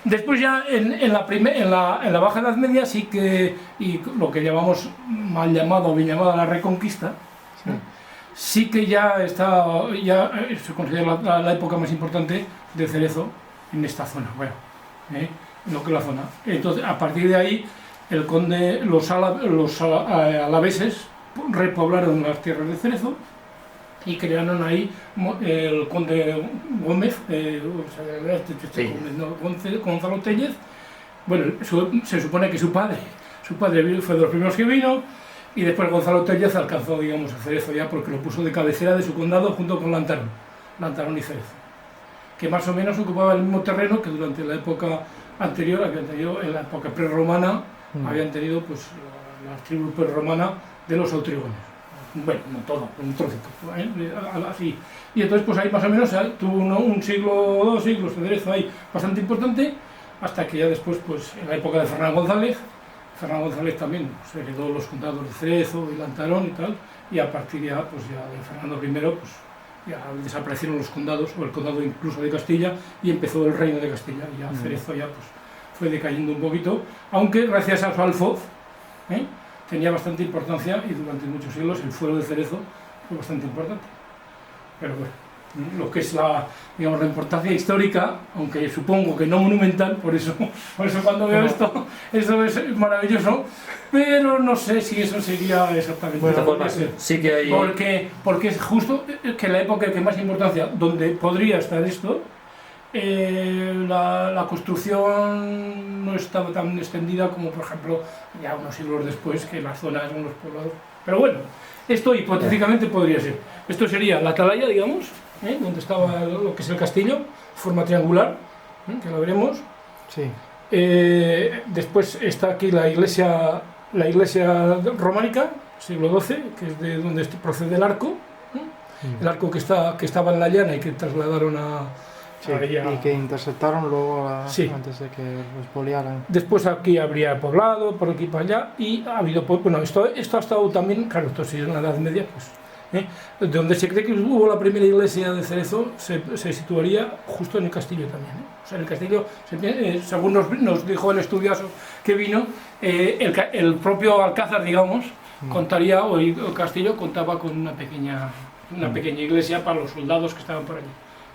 Después ya en la Baja Edad Media sí que, y lo que llamamos mal llamado o bien llamada la Reconquista, sí que ya se considera la época más importante del cerezo en esta zona, bueno, en lo que es la zona. Entonces, a partir de ahí, los alaveses repoblaron las tierras de cerezo y crearon ahí el conde Gómez, Gonzalo Tellez. Bueno, se supone que su padre fue de los primeros que vino, y después Gonzalo Tellez alcanzó, digamos, a Cerezo ya porque lo puso de cabecera de su condado junto con Lantarón y Cerezo, que más o menos ocupaba el mismo terreno que durante la época anterior habían tenido, en la época prerromana, habían tenido pues las tribus prerromanas de los autrigones. Bueno, no todo, un trocito, así. Y entonces pues ahí más o menos tuvo un siglo o 2 siglos de Cerezo ahí bastante importante, hasta que ya después, pues en la época de Fernán González también se heredó los condados de Cerezo y Lantarón y tal, y a partir ya, pues ya de Fernando I, pues ya desaparecieron los condados, o el condado incluso de Castilla, y empezó el reino de Castilla, y ya Cerezo ya pues fue decayendo un poquito, aunque gracias a su alfoz, tenía bastante importancia, y durante muchos siglos el fuero de Cerezo fue bastante importante. Pero bueno, lo que es la importancia histórica, aunque supongo que no monumental, por eso cuando veo esto es maravilloso, pero no sé si eso sería exactamente lo que podría ser. Sí que hay... porque es justo que la época que más importancia, donde podría estar esto, la construcción no estaba tan extendida como, por ejemplo, ya unos siglos después, que las zonas eran los poblados. Pero bueno, esto hipotéticamente podría ser. Esto sería la atalaya, digamos, donde estaba lo que es el castillo, forma triangular, que lo veremos. Sí. Después está aquí la iglesia románica, siglo XII, que es de donde procede el arco, el arco que estaba en la llana y que trasladaron a... Sí, y que interceptaron luego antes de que lo expoliaran. Después aquí habría poblado, por aquí para allá, y ha habido, bueno, esto ha estado también, claro, esto sí es en la Edad Media, pues, donde se cree que hubo la primera iglesia de Cerezo, se situaría justo en el castillo también. O sea, en el castillo, según nos dijo el estudioso que vino, el propio alcázar, digamos, contaría, o el castillo contaba con una pequeña iglesia para los soldados que estaban por allí.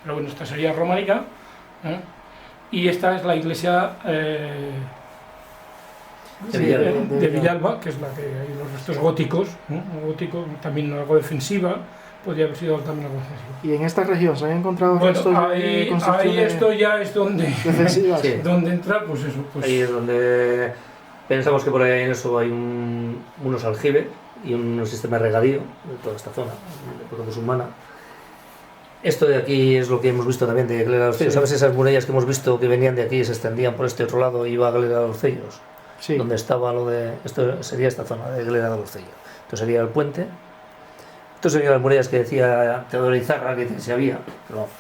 Pero bueno, esta sería románica, y esta es la iglesia de Villalba, que es la que hay los restos góticos, gótico, también algo defensiva, podría haber sido también algo defensiva. ¿Y en esta región se han encontrado restos de construcciones? Ahí esto ya es donde, defensivas? Sí. donde entrar, pues eso. Pues. Ahí es donde pensamos que por ahí en eso hay unos aljibes y un sistema de regadío de toda esta zona, de época musulmana. Esto de aquí es lo que hemos visto también de Glera de los Cellos. ¿Sabes esas murallas que hemos visto que venían de aquí y se extendían por este otro lado y iba a Glera de los Cellos? Sí. Donde estaba lo de... Esto sería esta zona de Glera de los Cellos. Esto sería el puente. Esto serían las murallas que decía Teodoro Izarra que se había. Pero vamos,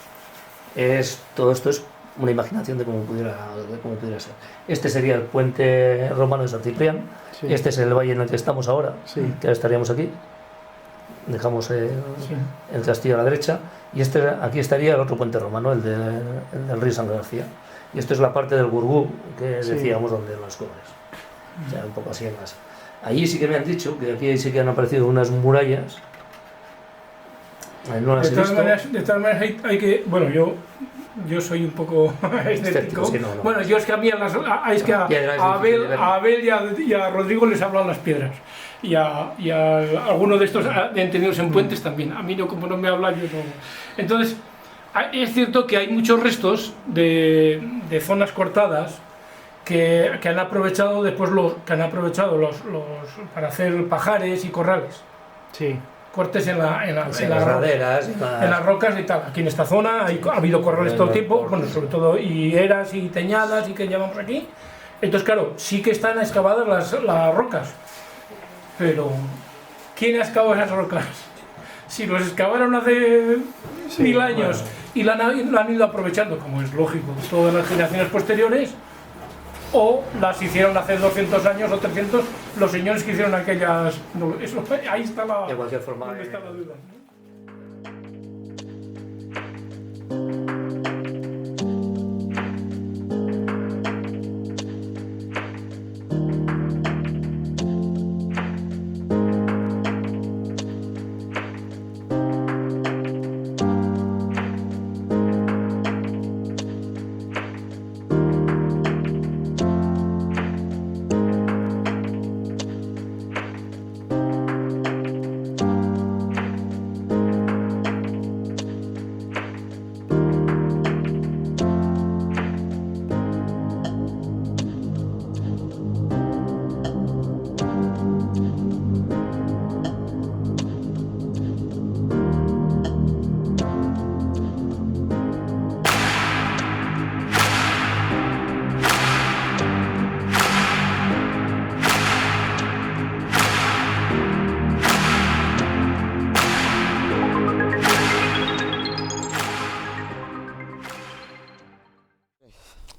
todo esto es una imaginación de cómo pudiera ser. Este sería el puente romano de San Ciprián. Sí. Este es el valle en el que estamos ahora, Sí. que ahora estaríamos aquí. Dejamos el castillo a la derecha y aquí estaría el otro puente romano, el del río San García. Y esto es la parte del Gurgú que decíamos, donde los cobres. O sea, un poco así en las... Allí sí que me han dicho que aquí sí que han aparecido unas murallas. No las he visto. De todas maneras hay que... Bueno, yo soy un poco escéptico. Sí, no. Bueno, yo es que a mí a Abel y a Rodrigo les hablan las piedras. Y a alguno de estos entendidos en puentes también. A mí no, como no me hablan, yo no. Entonces, es cierto que hay muchos restos de zonas cortadas que han aprovechado después los para hacer pajares y corrales. Sí. Cortes en las laderas, en las rocas y tal. Aquí en esta zona ha habido corrales todo el tiempo, bueno, sobre todo higueras y teñadas y que llamamos aquí. Entonces, claro, sí que están excavadas las rocas. Pero, ¿quién ha excavado esas rocas? Si los excavaron hace 1000 años y la han ido aprovechando, como es lógico, todas las generaciones posteriores, o las hicieron hace 200 años o 300 los señores que hicieron aquellas... ahí está la... De cualquier forma... ¿Dónde está la duda?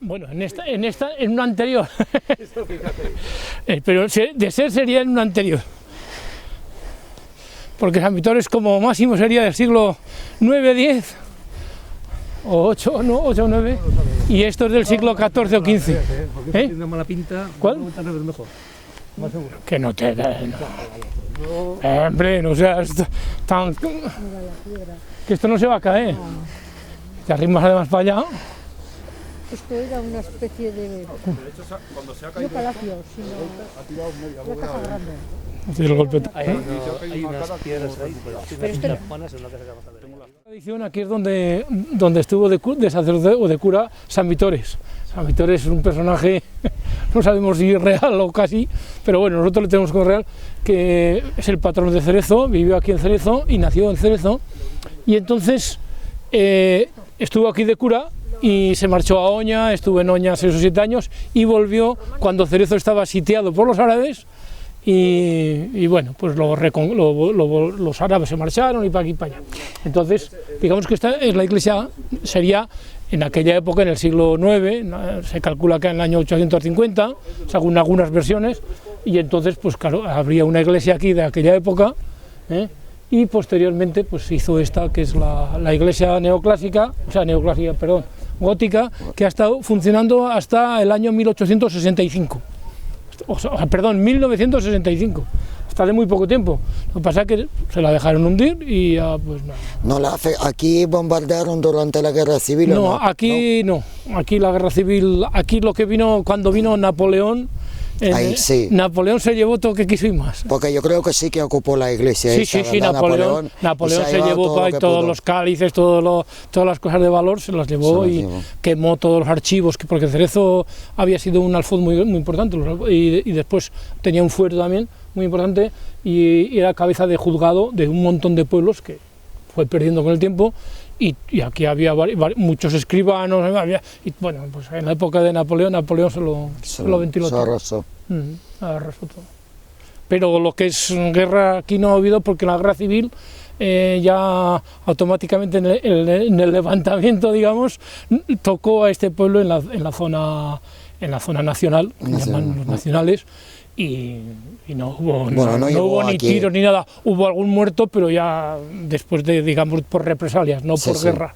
Bueno, en una anterior. Pero de ser sería en una anterior. Porque San Vitores como máximo sería del siglo IX, X, o 8, no, 8 o 9, y esto es del siglo XIV o XV. Tiene mala pinta. ¿Cuál? Mejor. Más seguro. Que no te da. Hombre, no seas tan. Que esto no se va a caer. Te arrimas además para allá. Esto era una especie de. No palacio, sino. Una casa grande. El golpe. Hay unas piedras ahí, pero esto no. La tradición aquí es donde estuvo de sacerdote o de cura San Vitores. San Vitores es un personaje, no sabemos si es real o casi, pero bueno, nosotros le tenemos como real, que es el patrón de Cerezo, vivió aquí en Cerezo y nació en Cerezo, y entonces estuvo aquí de cura y se marchó a Oña, estuvo en Oña 6 o 7 años y volvió cuando Cerezo estaba sitiado por los árabes. Y bueno, pues los árabes se marcharon y para aquí y para allá. Entonces, digamos que esta es la iglesia, sería en aquella época, en el siglo IX, se calcula que en el año 850, según algunas versiones, y entonces, pues claro, habría una iglesia aquí de aquella época, y posteriormente pues hizo esta, que es la iglesia gótica, que ha estado funcionando hasta el año 1865. Perdón, 1965, hasta de muy poco tiempo. Lo que pasa es que se la dejaron hundir y ya pues nada. ¿Aquí bombardearon durante la guerra civil? No, aquí no, aquí la guerra civil, aquí lo que vino, cuando vino Napoleón, Ahí, sí. Napoleón se llevó todo lo que quiso y más. Porque yo creo que sí que ocupó la iglesia. Sí, Napoleón se llevó todos los cálices, todas las cosas de valor, se las llevó y quemó todos los archivos, porque Cerezo había sido un alfoz muy importante y después tenía un fuero también muy importante y era cabeza de juzgado de un montón de pueblos que fue perdiendo con el tiempo. Y aquí había muchos escribanos, y bueno, pues en la época de Napoleón se lo ventiló todo. Arrasó. Arrasó todo. Pero lo que es guerra aquí no ha habido, porque la guerra civil ya automáticamente en el levantamiento, digamos, tocó a este pueblo en la zona nacional, que llaman los nacionales. Y no hubo ni tiros ni nada, hubo algún muerto, pero ya después de, digamos, por represalias, no por guerra.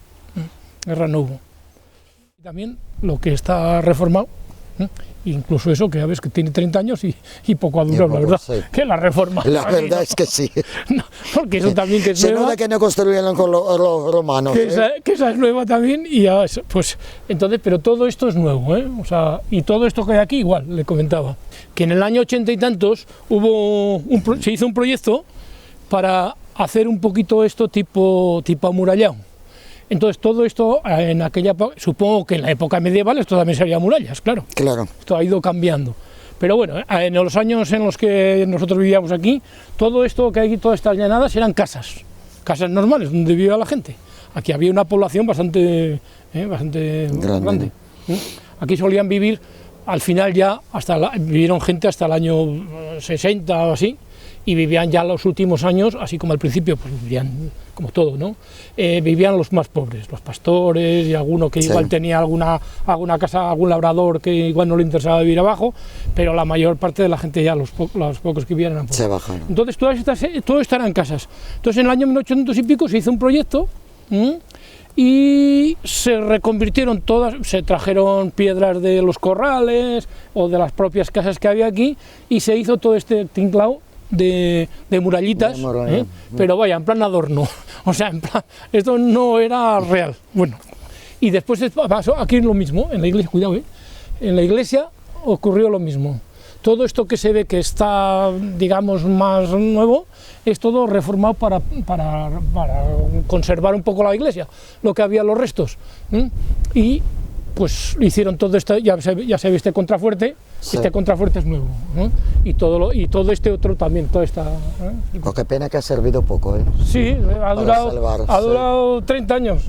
Guerra no hubo. También lo que está reformado, incluso eso, que ya ves que tiene 30 años y poco ha durado, la verdad, que la reforma. La verdad es que sí. No, porque eso también que es nueva. Se nota que no construyeron con los romanos. Que esa es nueva también, y ya, pues, entonces, pero todo esto es nuevo, o sea, y todo esto que hay aquí, igual, le comentaba, que en el año 80 y tantos se hizo un proyecto para hacer un poquito esto tipo amurallado. Entonces todo esto en aquella época, supongo que en la época medieval esto también sería murallas, claro. Esto ha ido cambiando. Pero bueno, en los años en los que nosotros vivíamos aquí, todo esto que hay aquí, todas estas llanadas eran casas normales donde vivía la gente. Aquí había una población bastante grande. Aquí solían vivir, al final ya, vivieron gente hasta el año 60 o así, y vivían ya los últimos años, así como al principio, pues vivían como todo, ¿no? Vivían los más pobres, los pastores y alguno que igual tenía alguna casa, algún labrador que igual no le interesaba vivir abajo, pero la mayor parte de la gente ya, los pocos que vivían eran pobres. Se bajaron. Entonces todo esto eran casas. Entonces en el año 1800 y pico se hizo un proyecto y se reconvirtieron todas, se trajeron piedras de los corrales o de las propias casas que había aquí y se hizo todo este tinglao de murallitas, pero vaya, en plan adorno, o sea, en plan, esto no era real. Bueno, y después pasó aquí lo mismo, en la iglesia, cuidado, en la iglesia ocurrió lo mismo. Todo esto que se ve que está, digamos, más nuevo, es todo reformado para conservar un poco la iglesia, lo que había los restos. Y pues hicieron todo esto, ya se ve este contrafuerte. Este contrafuerte es nuevo, ¿no? Y todo este otro también, toda esta... Oh, qué pena que ha servido poco, Sí, ha durado 30 años,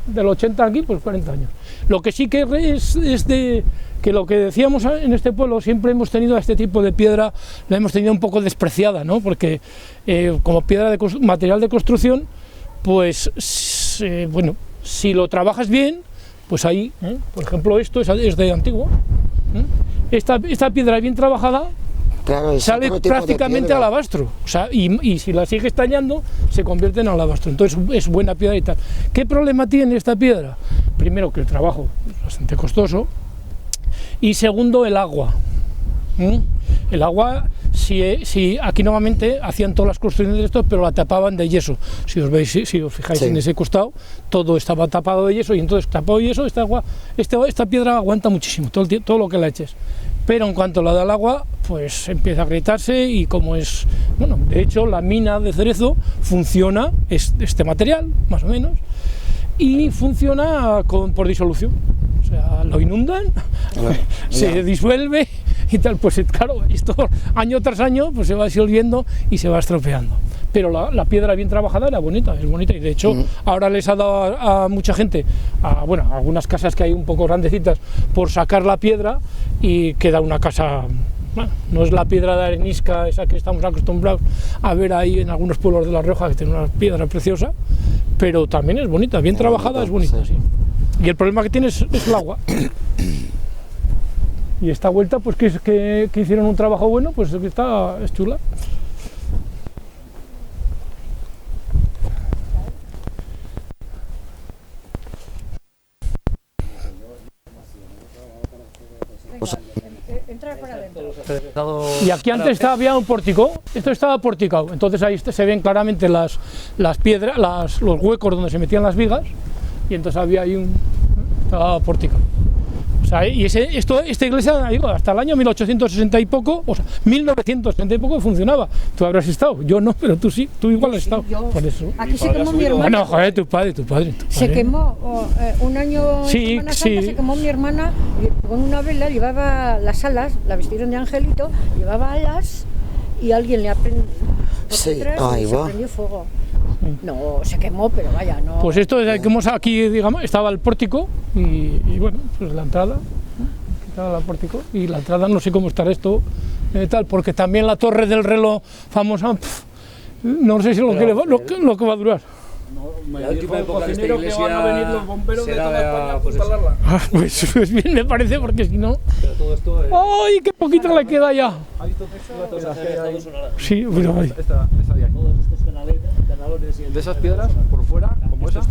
del 80 aquí, pues 40 años. Lo que sí que es de que lo que decíamos en este pueblo, siempre hemos tenido a este tipo de piedra, la hemos tenido un poco despreciada, ¿no? Porque como piedra material de construcción, pues bueno, si lo trabajas bien, Pues ahí, por ejemplo, esto es de antiguo. Esta piedra bien trabajada, Claro, sale prácticamente alabastro, o sea, y si la sigues tallando se convierte en alabastro, entonces es buena piedra y tal. ¿Qué problema tiene esta piedra? Primero, que el trabajo es bastante costoso, y segundo, el agua. El agua, si aquí normalmente hacían todas las construcciones de esto, pero la tapaban de yeso. Si os veis, si os fijáis en ese costado, todo estaba tapado de yeso, y entonces tapado de yeso, esta piedra aguanta muchísimo, todo lo que la eches. Pero en cuanto la da el agua, pues empieza a agrietarse, y como es, bueno, de hecho la mina de Cerezo funciona, este material, más o menos, y funciona por disolución. O sea, lo inundan, se disuelve y tal, pues claro, esto año tras año pues se va disolviendo y se va estropeando. Pero la piedra bien trabajada era bonita, es bonita, y de hecho ahora les ha dado a mucha gente, a algunas casas que hay un poco grandecitas, por sacar la piedra y queda una casa, bueno, no es la piedra de arenisca esa que estamos acostumbrados a ver ahí en algunos pueblos de La Rioja, que tiene una piedra preciosa, pero también es bonita, bien trabajada, es bonita, sí. Y el problema que tiene es el agua. Y esta vuelta, pues que hicieron un trabajo bueno, pues es chula. Y aquí antes había un pórtico, esto estaba porticado, entonces ahí se ven claramente las piedras, los huecos donde se metían las vigas, y entonces había ahí estaba porticado. O sea, y esta iglesia, digo, hasta el año 1860 y poco, o sea, 1960 y poco funcionaba. Tú habrás estado, yo no, pero tú sí, tú igual has estado. Yo. Por eso. Aquí se quemó mi hermana. Bueno, joder, tu padre. Se quemó un año, Semana Santa, se quemó mi hermana con una vela, llevaba las alas, la vistieron de angelito, llevaba alas y alguien le aprendió se prendió fuego. No, se quemó, pero vaya, no. Pues esto es que aquí, digamos, estaba el pórtico y bueno, pues la entrada, estaba el pórtico y la entrada, no sé cómo estará esto, tal, porque también la torre del reloj famosa, no sé si lo que va a durar. La última época de esta iglesia que van a venir los bomberos de toda España a instalarla. Pues bien me parece, porque si no... Pero todo esto es... ¡Ay, qué poquito le queda ya! Sí, pero ahí. Esta de aquí. De esas piedras, por fuera, como esas.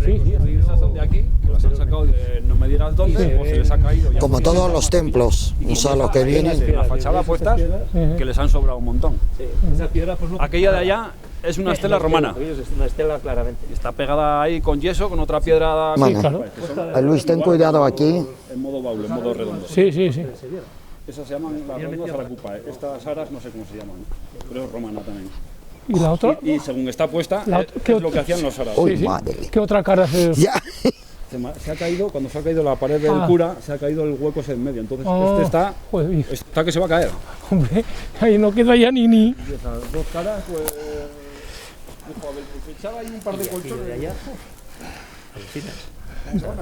Sí. Esas son de aquí, que las han sacado de no me dirás dónde, o se les ha caído. Como todos los templos, o sea, los que vienen. En la fachada puestas, que les han sobrado un montón. Aquella de allá es una estela romana. Es una estela, claramente. Está pegada ahí con yeso, con otra piedra. Bueno, Luis, ten cuidado aquí. En modo baule, en modo redondo. Sí. Esas se llaman las rondas Aracupa. Estas aras no sé cómo se llaman, pero es romana también. ¿Y la otra? Y según está puesta, ¿qué es lo que hacían los árabes. Uy, madre. ¿Qué otra cara se...? Ya. Se ha caído, cuando se ha caído la pared del cura, se ha caído el hueco ese en medio. Entonces está que se va a caer. Hombre, ahí no queda ya ni... Y esas dos caras, pues... Joder, pues echaba ahí un par de colchones. De allá.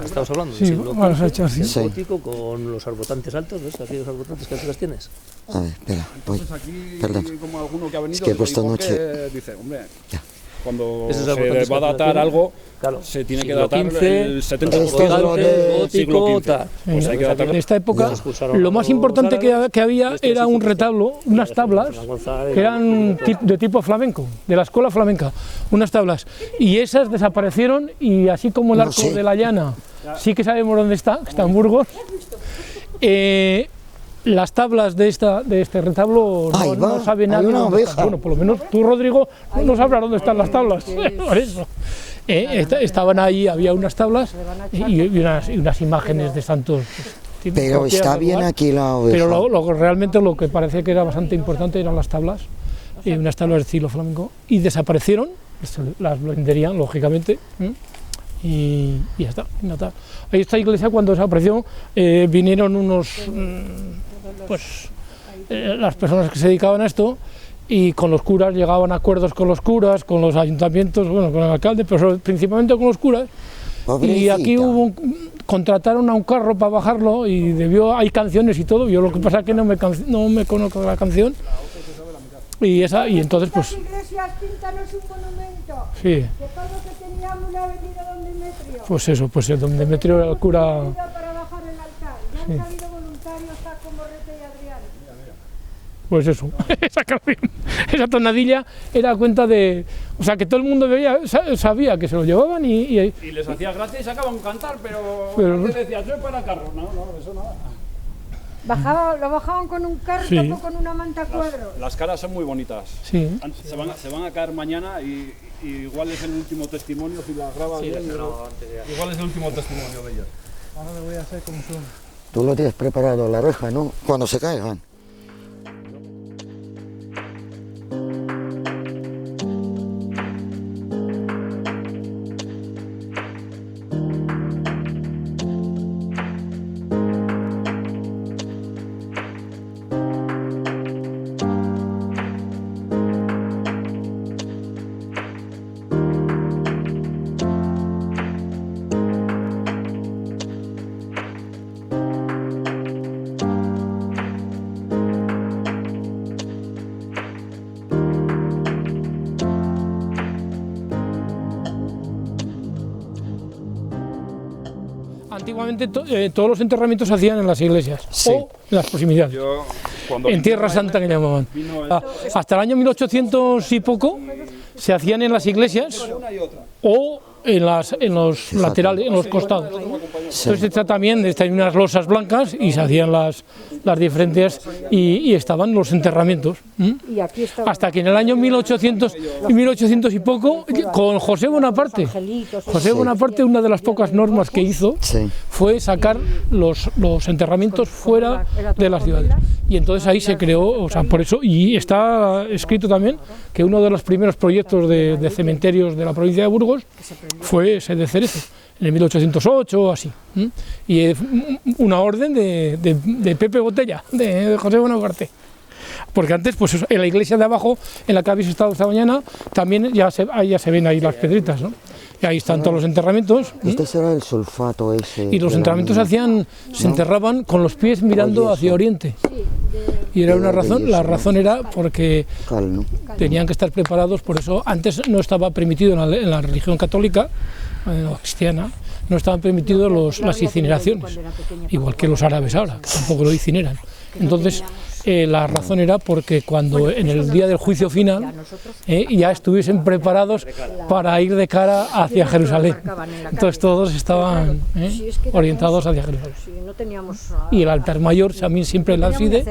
Estamos hablando sí, vamos a echar, sí. Un gótico con los arbotantes altos, ¿ves? Aquí los arbotantes que las tienes. A ver, espera, voy. Entonces aquí, Perdón. como alguno que ha venido, Es que he puesto noche. Dice, hombre, Ya. cuando Esos se arbotantes va a datar algo, claro, se tiene que siglo datar XV, el 70%. Esto es lo de siglo gótico, XV. tal. Pues hay que datar. En esta época, Ya. lo más importante que había era un retablo, unas tablas, que eran de tipo flamenco, de la escuela flamenca, unas tablas. Y esas desaparecieron, y así como el arco de la Llana, sí que sabemos dónde está en Burgos. Las tablas de este retablo no sabe nadie dónde están. Bueno, por lo menos tú, Rodrigo, no sabrás dónde están las tablas. Por eso. Estaban ahí, había unas tablas y unas imágenes de santos. Pero está bien aquí la oveja. Pero realmente lo que parece que era bastante importante eran las tablas, unas tablas de estilo flamenco, y desaparecieron, las venderían, lógicamente. Y ya está. Ahí esta iglesia, cuando desapareció, vinieron unos, las personas que se dedicaban a esto, y con los curas llegaban a acuerdos con los curas, con los ayuntamientos, bueno, con el alcalde, pero principalmente con los curas. Pobrecita. Y aquí contrataron a un carro para bajarlo, y hay canciones y todo. Yo lo que pasa es que no me conozco la canción. Y entonces pues... Las iglesias, píntanos un monumento. Sí. Que todo lo que teníamos la avenida donde me Pues eso, pues el don Demetrio era el cura. Para bajar el altar, ya han salido voluntarios como Rete y Adrián. Pues eso, esa canción, esa tonadilla era cuenta de... O sea, que todo el mundo sabía que se lo llevaban y les hacía gracia y sacaban un cantar, pero decía, soy para carro. No, eso nada. Lo bajaban con un carro o con una manta cuadro. Las caras son muy bonitas. Sí. Se van a caer mañana y igual es el último testimonio, si las grabas bien. Igual es el último testimonio de ellas. Ahora le voy a hacer como son. Tú lo tienes preparado la reja, ¿no? Cuando se caigan. Antiguamente todos los enterramientos se hacían en las iglesias o en las proximidades, en Tierra Santa que llamaban. Hasta el año 1800 y poco se hacían en las iglesias o en los laterales, en los costados. Entonces se trata también de estar unas losas blancas y se hacían las diferentes y estaban los enterramientos. Hasta que en el año 1800 y poco, con José Bonaparte. José Bonaparte, una de las pocas normas que hizo fue sacar los enterramientos fuera de las ciudades. Y entonces ahí se creó, o sea, por eso, y está escrito también que uno de los primeros proyectos de cementerios de la provincia de Burgos fue ese de Cerezo, en el 1808 o así. Y una orden de Pepe Botella, de José Bonaparte. Porque antes, pues en la iglesia de abajo, en la que habéis estado esta mañana, también ya se ven ahí las pedritas, ¿no? Y ahí están todos los enterramientos. Este será el sulfato ese. Y los enterramientos se enterraban con los pies mirando hacia oriente. Y era una razón, la razón era porque tenían que estar preparados, por eso antes no estaba permitido en la religión católica, o cristiana, no estaban permitidos las incineraciones, igual que los árabes ahora, que tampoco lo incineran. Entonces, la razón era porque cuando en el día del juicio final ya estuviesen preparados para ir de cara hacia Jerusalén. Entonces todos estaban orientados hacia Jerusalén. Y el altar mayor también siempre en la ábside,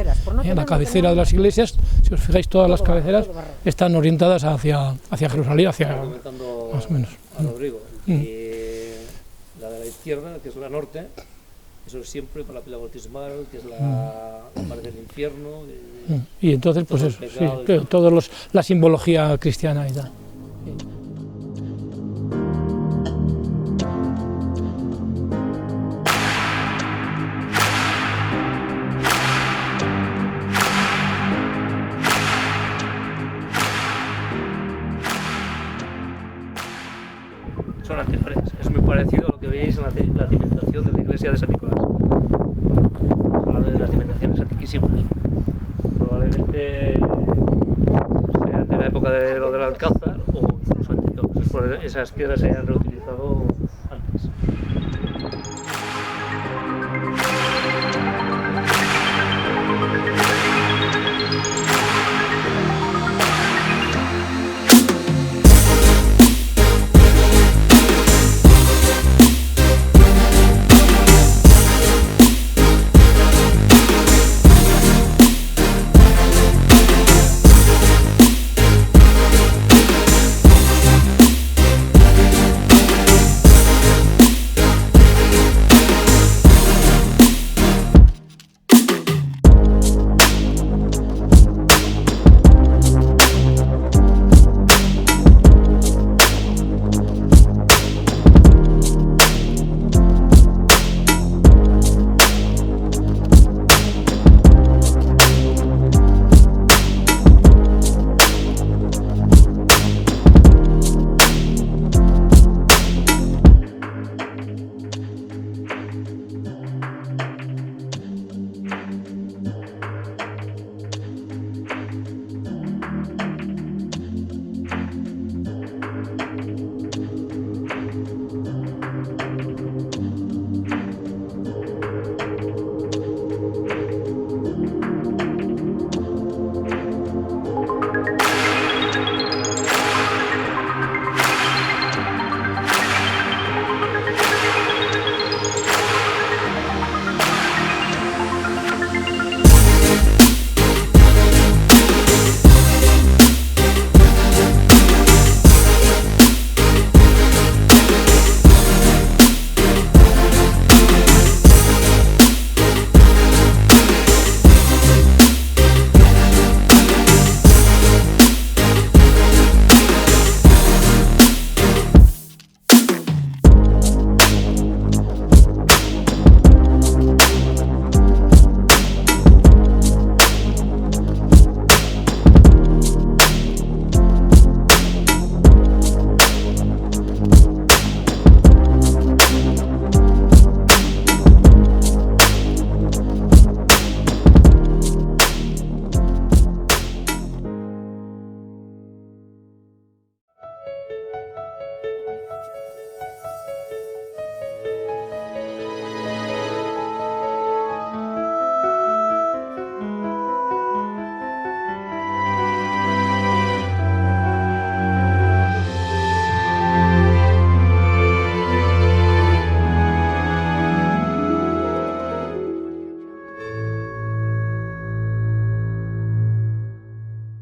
en la cabecera de las iglesias, si os fijáis todas las cabeceras están orientadas hacia Jerusalén, más o menos. Rodrigo, la de la izquierda, que es la norte, eso es siempre para la pila bautismal, que es la parte del infierno. Y entonces, pues eso, toda la simbología cristiana y tal. Son anteriores, es muy parecido a lo que veis en la cimentación de la iglesia de San Nicolás. Hablando de las cimentaciones antiquísimas. Probablemente sea de la época de lo del Alcázar o incluso anterior. Esas piedras se han reutilizado antes.